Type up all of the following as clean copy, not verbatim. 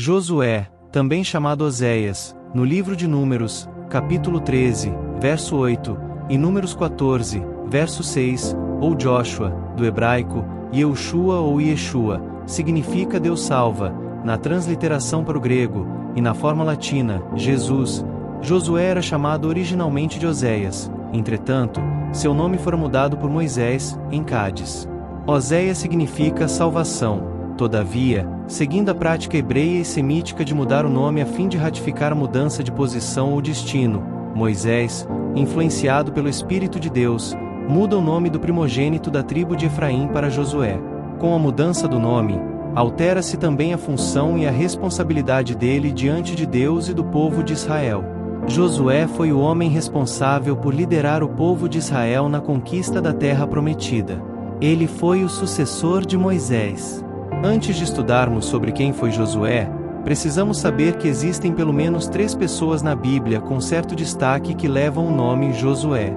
Josué, também chamado Oséias, no livro de Números, capítulo 13, verso 8, e Números 14, verso 6, ou Joshua, do hebraico, Yehoshua ou Yeshua, significa Deus salva, na transliteração para o grego, e na forma latina, Jesus. Josué era chamado originalmente de Oséias, entretanto, seu nome fora mudado por Moisés, em Cádiz. Oséias significa salvação. Todavia, seguindo a prática hebreia e semítica de mudar o nome a fim de ratificar a mudança de posição ou destino, Moisés, influenciado pelo Espírito de Deus, muda o nome do primogênito da tribo de Efraim para Josué. Com a mudança do nome, altera-se também a função e a responsabilidade dele diante de Deus e do povo de Israel. Josué foi o homem responsável por liderar o povo de Israel na conquista da terra prometida. Ele foi o sucessor de Moisés. Antes de estudarmos sobre quem foi Josué, precisamos saber que existem pelo menos 3 pessoas na Bíblia com certo destaque que levam o nome Josué.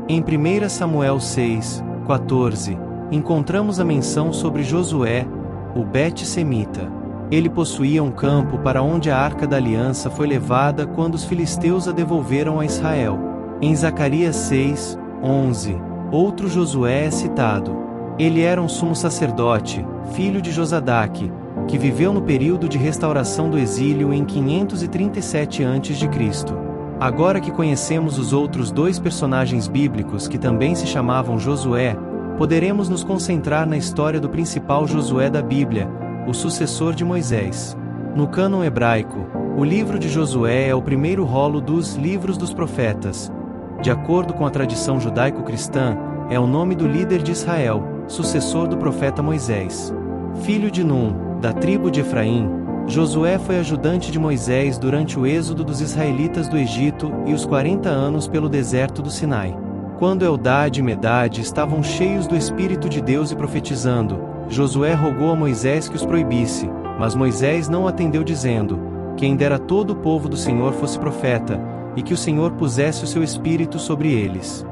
Em 1 Samuel 6, 14, encontramos a menção sobre Josué, o Bet-Semita. Ele possuía um campo para onde a Arca da Aliança foi levada quando os filisteus a devolveram a Israel. Em Zacarias 6, 11, outro Josué é citado. Ele era um sumo sacerdote, filho de Josadaque, que viveu no período de restauração do exílio em 537 a.C. Agora que conhecemos os outros 2 personagens bíblicos que também se chamavam Josué, poderemos nos concentrar na história do principal Josué da Bíblia, o sucessor de Moisés. No cânon hebraico, o livro de Josué é o primeiro rolo dos livros dos profetas. De acordo com a tradição judaico-cristã, é o nome do líder de Israel, sucessor do profeta Moisés. Filho de Num, da tribo de Efraim, Josué foi ajudante de Moisés durante o êxodo dos israelitas do Egito e os 40 anos pelo deserto do Sinai. Quando Eldade e Medade estavam cheios do Espírito de Deus e profetizando, Josué rogou a Moisés que os proibisse, mas Moisés não atendeu dizendo: quem dera todo o povo do Senhor fosse profeta, e que o Senhor pusesse o seu Espírito sobre eles.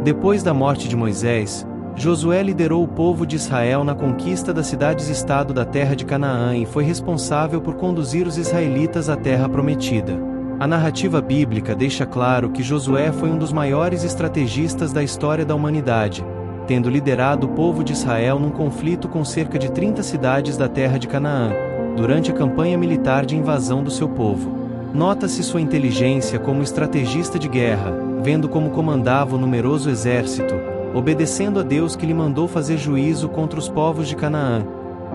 Depois da morte de Moisés, Josué liderou o povo de Israel na conquista das cidades-estado da terra de Canaã e foi responsável por conduzir os israelitas à terra prometida. A narrativa bíblica deixa claro que Josué foi um dos maiores estrategistas da história da humanidade, tendo liderado o povo de Israel num conflito com cerca de 30 cidades da terra de Canaã, durante a campanha militar de invasão do seu povo. Nota-se sua inteligência como estrategista de guerra, vendo como comandava o numeroso exército, obedecendo a Deus que lhe mandou fazer juízo contra os povos de Canaã,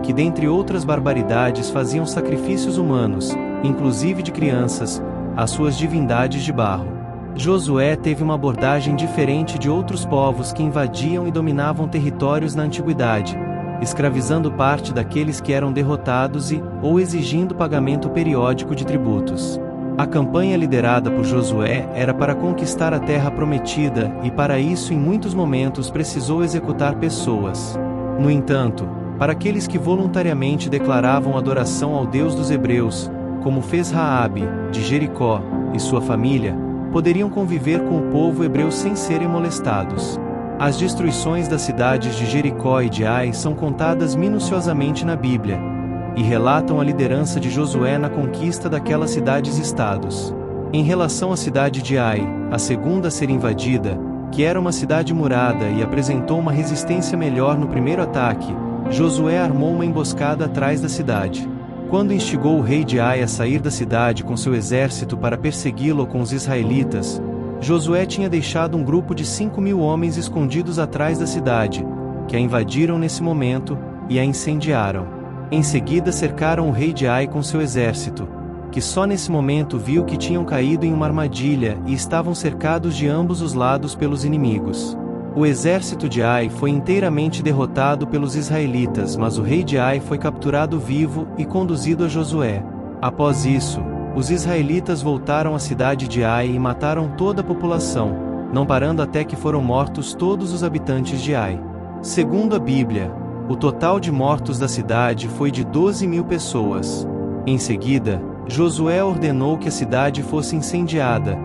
que dentre outras barbaridades faziam sacrifícios humanos, inclusive de crianças, às suas divindades de barro. Josué teve uma abordagem diferente de outros povos que invadiam e dominavam territórios na antiguidade, escravizando parte daqueles que eram derrotados ou exigindo pagamento periódico de tributos. A campanha liderada por Josué era para conquistar a terra prometida e para isso em muitos momentos precisou executar pessoas. No entanto, para aqueles que voluntariamente declaravam adoração ao Deus dos Hebreus, como fez Raabe, de Jericó, e sua família, poderiam conviver com o povo hebreu sem serem molestados. As destruições das cidades de Jericó e de Ai são contadas minuciosamente na Bíblia, e relatam a liderança de Josué na conquista daquelas cidades-estados. Em relação à cidade de Ai, a segunda a ser invadida, que era uma cidade murada e apresentou uma resistência melhor no primeiro ataque, Josué armou uma emboscada atrás da cidade. Quando instigou o rei de Ai a sair da cidade com seu exército para persegui-lo com os israelitas, Josué tinha deixado um grupo de 5.000 homens escondidos atrás da cidade, que a invadiram nesse momento, e a incendiaram. Em seguida cercaram o rei de Ai com seu exército, que só nesse momento viu que tinham caído em uma armadilha e estavam cercados de ambos os lados pelos inimigos. O exército de Ai foi inteiramente derrotado pelos israelitas, mas o rei de Ai foi capturado vivo e conduzido a Josué. Após isso, os israelitas voltaram à cidade de Ai e mataram toda a população, não parando até que foram mortos todos os habitantes de Ai. Segundo a Bíblia, o total de mortos da cidade foi de 12.000 pessoas. Em seguida, Josué ordenou que a cidade fosse incendiada,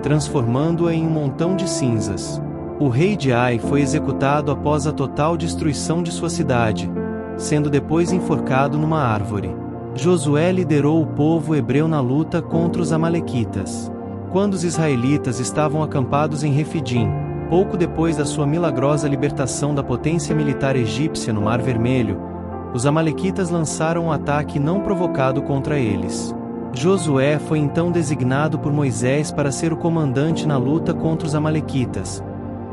transformando-a em um montão de cinzas. O rei de Ai foi executado após a total destruição de sua cidade, sendo depois enforcado numa árvore. Josué liderou o povo hebreu na luta contra os amalequitas. Quando os israelitas estavam acampados em Refidim, pouco depois da sua milagrosa libertação da potência militar egípcia no Mar Vermelho, os amalequitas lançaram um ataque não provocado contra eles. Josué foi então designado por Moisés para ser o comandante na luta contra os amalequitas,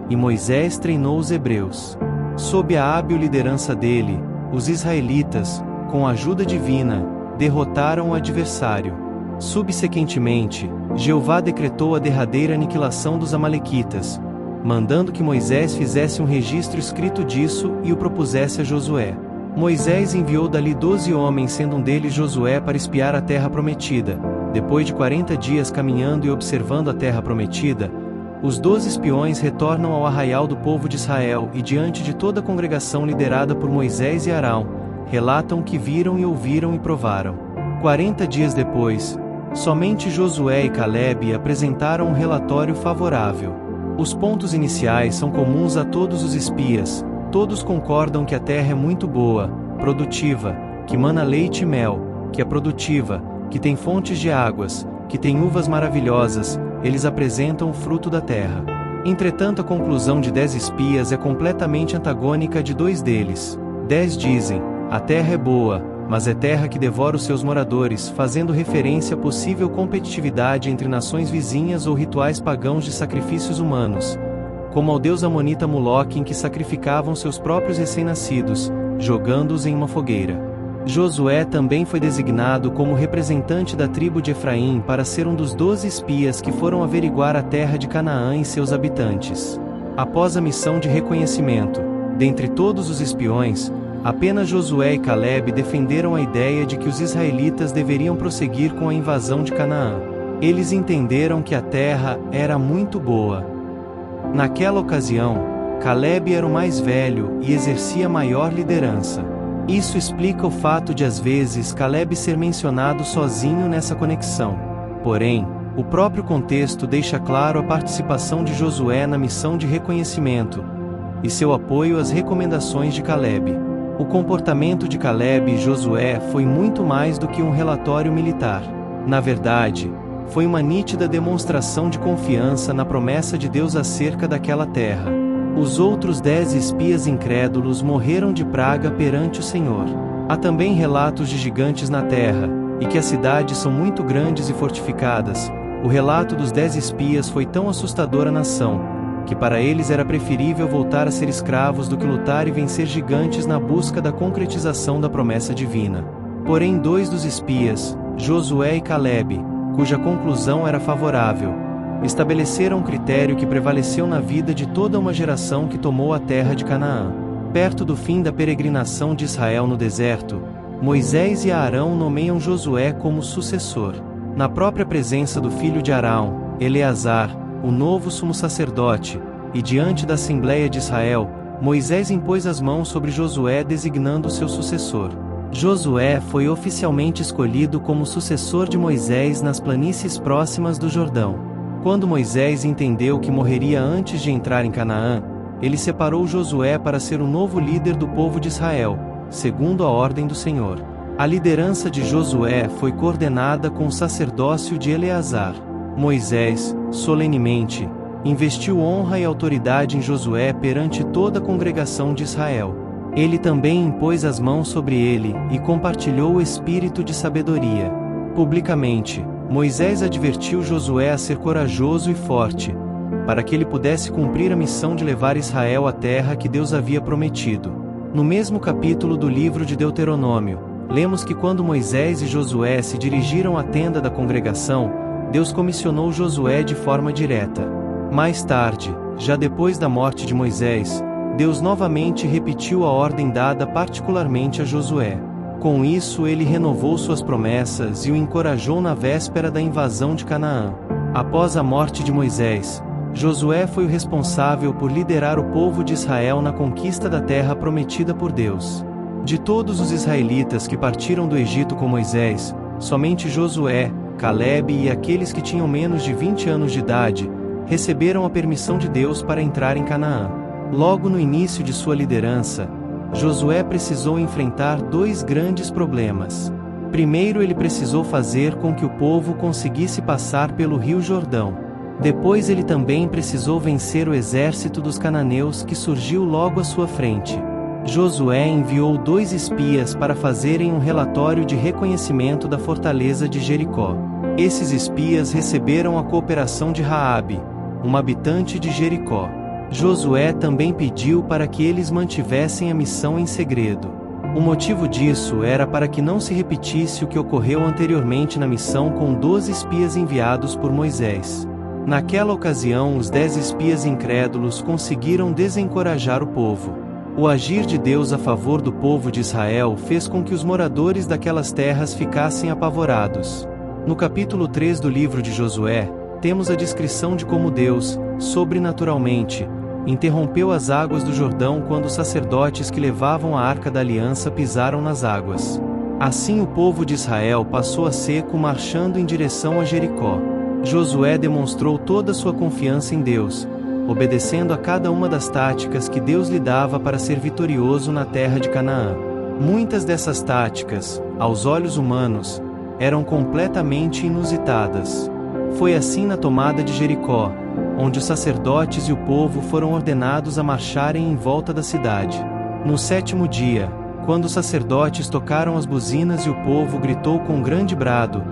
e Moisés treinou os hebreus. Sob a hábil liderança dele, os israelitas, com a ajuda divina, derrotaram o adversário. Subsequentemente, Jeová decretou a derradeira aniquilação dos amalequitas, mandando que Moisés fizesse um registro escrito disso e o propusesse a Josué. Moisés enviou dali 12 homens, sendo um deles Josué, para espiar a terra prometida. Depois de 40 dias caminhando e observando a terra prometida, os 12 espiões retornam ao arraial do povo de Israel e, diante de toda a congregação liderada por Moisés e Arão, relatam o que viram e ouviram e provaram. 40 dias depois, somente Josué e Calebe apresentaram um relatório favorável. Os pontos iniciais são comuns a todos os espias. Todos concordam que a terra é muito boa, produtiva, que mana leite e mel, que é produtiva, que tem fontes de águas, que tem uvas maravilhosas. Eles apresentam o fruto da terra. Entretanto, a conclusão de 10 espias é completamente antagônica de 2 deles. 10 dizem: a terra é boa, mas é terra que devora os seus moradores, fazendo referência à possível competitividade entre nações vizinhas ou rituais pagãos de sacrifícios humanos, como ao deus amonita Moloque, em que sacrificavam seus próprios recém-nascidos, jogando-os em uma fogueira. Josué também foi designado como representante da tribo de Efraim para ser um dos 12 espias que foram averiguar a terra de Canaã e seus habitantes. Após a missão de reconhecimento, dentre todos os espiões, apenas Josué e Calebe defenderam a ideia de que os israelitas deveriam prosseguir com a invasão de Canaã. Eles entenderam que a terra era muito boa. Naquela ocasião, Calebe era o mais velho e exercia maior liderança. Isso explica o fato de às vezes Calebe ser mencionado sozinho nessa conexão. Porém, o próprio contexto deixa claro a participação de Josué na missão de reconhecimento e seu apoio às recomendações de Calebe. O comportamento de Calebe e Josué foi muito mais do que um relatório militar. Na verdade, foi uma nítida demonstração de confiança na promessa de Deus acerca daquela terra. Os outros 10 espias incrédulos morreram de praga perante o Senhor. Há também relatos de gigantes na terra, e que as cidades são muito grandes e fortificadas. O relato dos 10 espias foi tão assustador à nação, que para eles era preferível voltar a ser escravos do que lutar e vencer gigantes na busca da concretização da promessa divina. Porém 2 dos espias, Josué e Calebe, cuja conclusão era favorável, estabeleceram um critério que prevaleceu na vida de toda uma geração que tomou a terra de Canaã. Perto do fim da peregrinação de Israel no deserto, Moisés e Arão nomeiam Josué como sucessor. Na própria presença do filho de Arão, Eleazar, o novo sumo sacerdote, e diante da Assembleia de Israel, Moisés impôs as mãos sobre Josué designando seu sucessor. Josué foi oficialmente escolhido como sucessor de Moisés nas planícies próximas do Jordão. Quando Moisés entendeu que morreria antes de entrar em Canaã, ele separou Josué para ser o novo líder do povo de Israel, segundo a ordem do Senhor. A liderança de Josué foi coordenada com o sacerdócio de Eleazar. Moisés, solenemente, investiu honra e autoridade em Josué perante toda a congregação de Israel. Ele também impôs as mãos sobre ele e compartilhou o espírito de sabedoria. Publicamente, Moisés advertiu Josué a ser corajoso e forte, para que ele pudesse cumprir a missão de levar Israel à terra que Deus havia prometido. No mesmo capítulo do livro de Deuteronômio, lemos que quando Moisés e Josué se dirigiram à tenda da congregação, Deus comissionou Josué de forma direta. Mais tarde, já depois da morte de Moisés, Deus novamente repetiu a ordem dada particularmente a Josué. Com isso ele renovou suas promessas e o encorajou na véspera da invasão de Canaã. Após a morte de Moisés, Josué foi o responsável por liderar o povo de Israel na conquista da terra prometida por Deus. De todos os israelitas que partiram do Egito com Moisés, somente Josué, Calebe e aqueles que tinham menos de 20 anos de idade, receberam a permissão de Deus para entrar em Canaã. Logo no início de sua liderança, Josué precisou enfrentar 2 grandes problemas. Primeiro ele precisou fazer com que o povo conseguisse passar pelo rio Jordão. Depois ele também precisou vencer o exército dos cananeus que surgiu logo à sua frente. Josué enviou 2 espias para fazerem um relatório de reconhecimento da fortaleza de Jericó. Esses espias receberam a cooperação de Raabe, uma habitante de Jericó. Josué também pediu para que eles mantivessem a missão em segredo. O motivo disso era para que não se repetisse o que ocorreu anteriormente na missão com 12 espias enviados por Moisés. Naquela ocasião, os 10 espias incrédulos conseguiram desencorajar o povo. O agir de Deus a favor do povo de Israel fez com que os moradores daquelas terras ficassem apavorados. No capítulo 3 do livro de Josué, temos a descrição de como Deus, sobrenaturalmente, interrompeu as águas do Jordão quando os sacerdotes que levavam a Arca da Aliança pisaram nas águas. Assim o povo de Israel passou a seco marchando em direção a Jericó. Josué demonstrou toda sua confiança em Deus, obedecendo a cada uma das táticas que Deus lhe dava para ser vitorioso na terra de Canaã. Muitas dessas táticas, aos olhos humanos, eram completamente inusitadas. Foi assim na tomada de Jericó, onde os sacerdotes e o povo foram ordenados a marcharem em volta da cidade. No 7º dia, quando os sacerdotes tocaram as buzinas e o povo gritou com grande brado,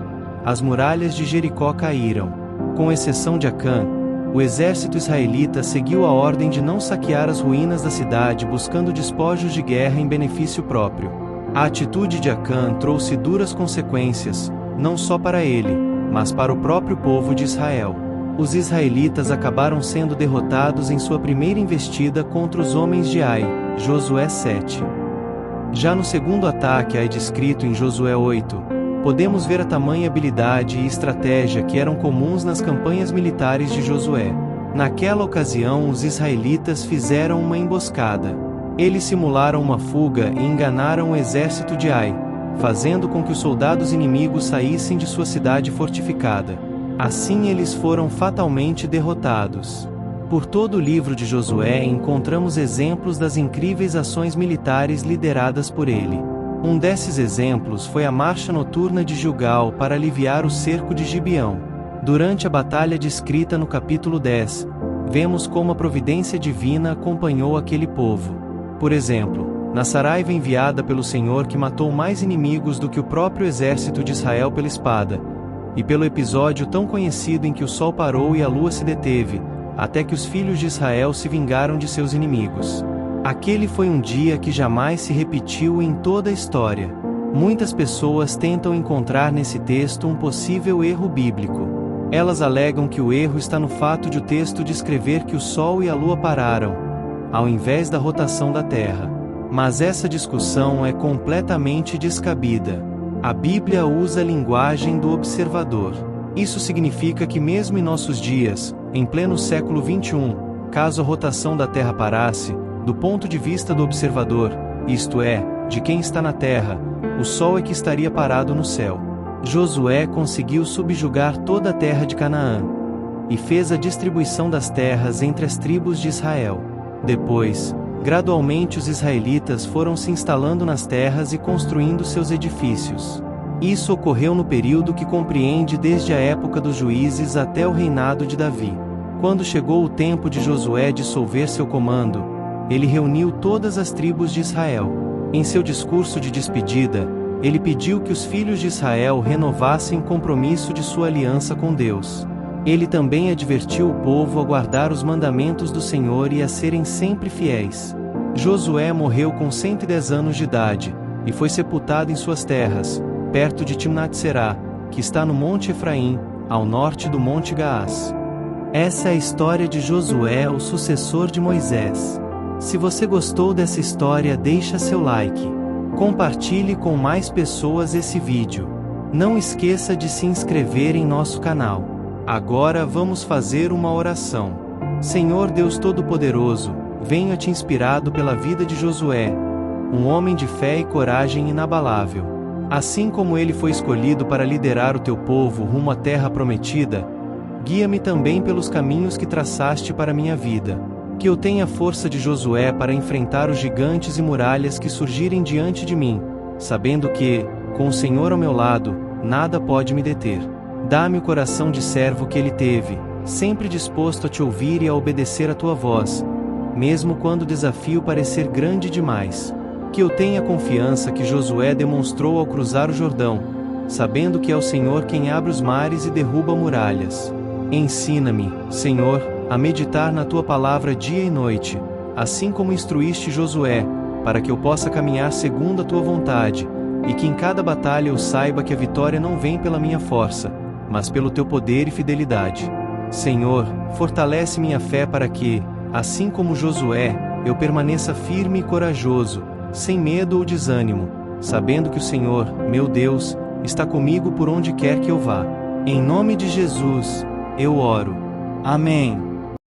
as muralhas de Jericó caíram. Com exceção de Acã, o exército israelita seguiu a ordem de não saquear as ruínas da cidade buscando despojos de guerra em benefício próprio. A atitude de Acã trouxe duras consequências, não só para ele, mas para o próprio povo de Israel. Os israelitas acabaram sendo derrotados em sua primeira investida contra os homens de Ai, Josué 7. Já no segundo ataque Ai descrito em Josué 8, podemos ver a tamanha habilidade e estratégia que eram comuns nas campanhas militares de Josué. Naquela ocasião os israelitas fizeram uma emboscada. Eles simularam uma fuga e enganaram o exército de Ai, fazendo com que os soldados inimigos saíssem de sua cidade fortificada. Assim eles foram fatalmente derrotados. Por todo o livro de Josué encontramos exemplos das incríveis ações militares lideradas por ele. Um desses exemplos foi a marcha noturna de Gilgal para aliviar o cerco de Gibeão. Durante a batalha descrita no capítulo 10, vemos como a providência divina acompanhou aquele povo. Por exemplo, na saraiva enviada pelo Senhor que matou mais inimigos do que o próprio exército de Israel pela espada, e pelo episódio tão conhecido em que o sol parou e a lua se deteve, até que os filhos de Israel se vingaram de seus inimigos. Aquele foi um dia que jamais se repetiu em toda a história. Muitas pessoas tentam encontrar nesse texto um possível erro bíblico. Elas alegam que o erro está no fato de o texto descrever que o sol e a lua pararam, ao invés da rotação da Terra. Mas essa discussão é completamente descabida. A Bíblia usa a linguagem do observador. Isso significa que mesmo em nossos dias, em pleno século XXI, caso a rotação da Terra parasse, do ponto de vista do observador, isto é, de quem está na Terra, o Sol é que estaria parado no céu. Josué conseguiu subjugar toda a terra de Canaã, e fez a distribuição das terras entre as tribos de Israel. Depois, gradualmente os israelitas foram se instalando nas terras e construindo seus edifícios. Isso ocorreu no período que compreende desde a época dos juízes até o reinado de Davi. Quando chegou o tempo de Josué dissolver seu comando, ele reuniu todas as tribos de Israel. Em seu discurso de despedida, ele pediu que os filhos de Israel renovassem o compromisso de sua aliança com Deus. Ele também advertiu o povo a guardar os mandamentos do Senhor e a serem sempre fiéis. Josué morreu com 110 anos de idade, e foi sepultado em suas terras, perto de Timnat-Será, que está no Monte Efraim, ao norte do Monte Gaás. Essa é a história de Josué, o sucessor de Moisés. Se você gostou dessa história, deixa seu like. Compartilhe com mais pessoas esse vídeo. Não esqueça de se inscrever em nosso canal. Agora vamos fazer uma oração. Senhor Deus Todo-Poderoso, venho-te inspirado pela vida de Josué, um homem de fé e coragem inabalável. Assim como ele foi escolhido para liderar o teu povo rumo à terra prometida, guia-me também pelos caminhos que traçaste para minha vida. Que eu tenha a força de Josué para enfrentar os gigantes e muralhas que surgirem diante de mim, sabendo que, Com o Senhor ao meu lado, nada pode me deter. Dá-me o coração de servo que ele teve, sempre disposto a te ouvir e a obedecer a tua voz, mesmo quando o desafio parecer grande demais. Que eu tenha confiança que Josué demonstrou ao cruzar o Jordão, sabendo que é o Senhor quem abre os mares e derruba muralhas. Ensina-me, Senhor, a meditar na tua palavra dia e noite, assim como instruíste Josué, para que eu possa caminhar segundo a tua vontade, e que em cada batalha eu saiba que a vitória não vem pela minha força, mas pelo teu poder e fidelidade. Senhor, fortalece minha fé para que, assim como Josué, eu permaneça firme e corajoso, sem medo ou desânimo, sabendo que o Senhor, meu Deus, está comigo por onde quer que eu vá. Em nome de Jesus, eu oro. Amém.